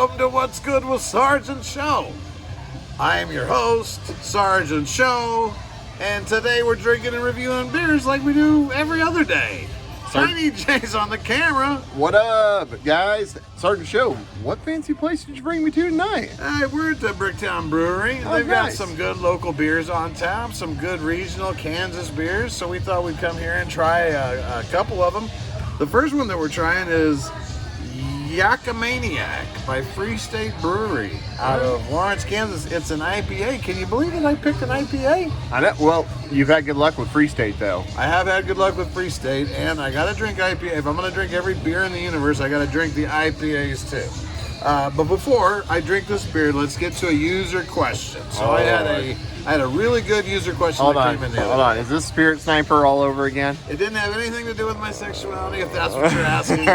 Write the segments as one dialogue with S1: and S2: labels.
S1: welcome to What's Good with Sergeant Show. I am your host, Sergeant Show, and today we're drinking and reviewing beers like we do every other day. Tiny J's on the camera.
S2: What up, guys? Sergeant Show, what fancy place did you bring me to tonight?
S1: We're at the Bricktown Brewery.
S2: Oh,
S1: They've got
S2: nice.
S1: some good local beers on tap, some good regional Kansas beers, so we thought we'd come here and try a couple of them. The first one that we're trying is Yacimaniac by Free State Brewery out of Lawrence, Kansas. It's an IPA. Can you believe that I picked an IPA?
S2: I know. Well, you've had good luck with Free State, though.
S1: I have had good luck with Free State, and I gotta drink IPA. If I'm gonna drink every beer in the universe, I gotta drink the IPAs too. But before I drink this beer, let's get to a user question. So I had a really good user question
S2: Hold
S1: that
S2: on.
S1: came in the other
S2: Hold on.
S1: day.
S2: Is this Spirit Sniper all over again?
S1: It didn't have anything to do with my sexuality, if that's what you're asking.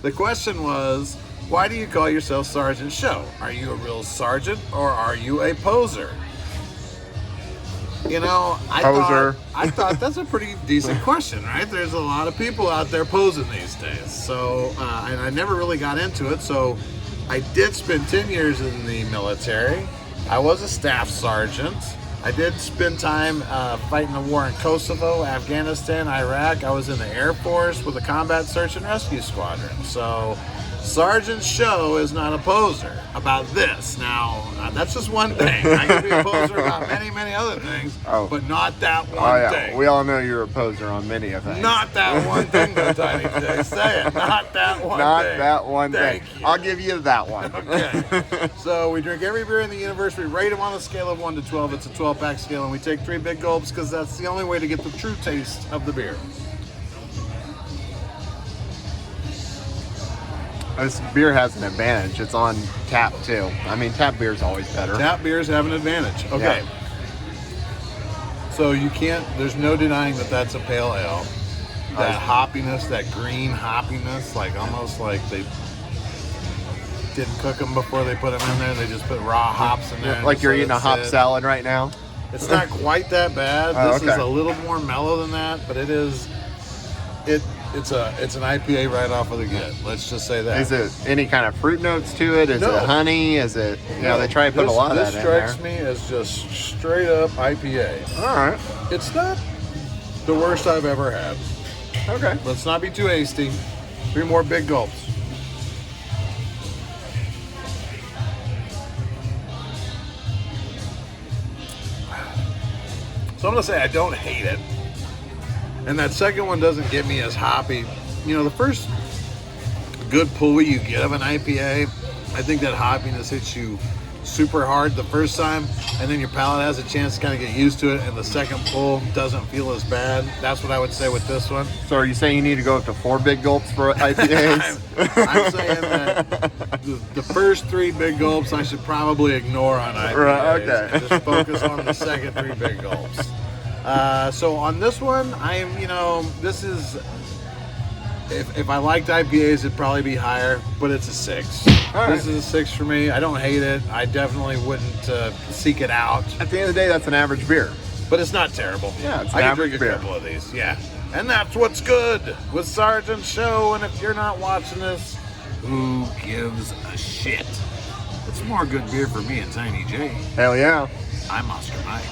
S1: The question was, why do you call yourself Sergeant Show? Are you a real sergeant or are you a poser? You know, I thought that's a pretty decent question, right? There's a lot of people out there posing these days. So, and I never really got into it. So I did spend 10 years in the military. I was a staff sergeant. I did spend time fighting the war in Kosovo, Afghanistan, Iraq. I was in the Air Force with a combat search and rescue squadron. So Sergeant Show is not a poser about this. Now, that's just one thing. I can be a poser about many, many other things, but not that one thing.
S2: We all know you're a poser on many of things.
S1: Not that one thing, though, Tiny J. Say it. Not that one thing.
S2: Not that one thing.
S1: Thank you.
S2: I'll give you that one.
S1: Okay. So we drink every beer in the universe. We rate them on a scale of 1 to 12. It's a 12-pack scale, and we take 3 big gulps because that's the only way to get the true taste of the beer.
S2: This beer has an advantage. It's on tap, too. I mean, tap beer is always better.
S1: Tap beers have an advantage. Okay.
S2: Yeah.
S1: So you can't, there's no denying that that's a pale ale. That hoppiness, that green hoppiness, like almost like they didn't cook them before they put them in there. They just put raw hops in there.
S2: Like you're eating a hop salad right now?
S1: It's not quite that bad. This is a little more mellow than that, but it is, it's an IPA right off of the get. Let's just say that.
S2: Is it any kind of fruit notes to it? Is it honey? Is it, they try to put a lot of that in there.
S1: This strikes me as just straight up IPA.
S2: All right.
S1: It's not the worst I've ever had.
S2: Okay.
S1: Let's not be too hasty. 3 more big gulps. So I'm going to say I don't hate it. And that second one doesn't get me as hoppy. You know, the first good pull you get of an IPA, I think that hoppiness hits you super hard the first time, and then your palate has a chance to kind of get used to it, and the second pull doesn't feel as bad. That's what I would say with this one.
S2: So are you saying you need to go up to 4 big gulps for IPAs?
S1: I'm saying that the first 3 big gulps I should probably ignore on IPAs.
S2: Right, okay.
S1: And just focus on the second 3 big gulps. So on this one, this is, if I liked IPAs, it'd probably be higher, but it's a 6.
S2: Right.
S1: This is a 6 for me. I don't hate it. I definitely wouldn't seek it out.
S2: At the end of the day, that's an average beer.
S1: But it's not terrible.
S2: Yeah, it's an
S1: I can
S2: average
S1: drink a
S2: beer.
S1: couple of these, yeah. And that's what's good with Sergeant Show. And if you're not watching this, who gives a shit? It's more good beer for me and Tiny J.
S2: Hell yeah.
S1: I'm Oscar Mike.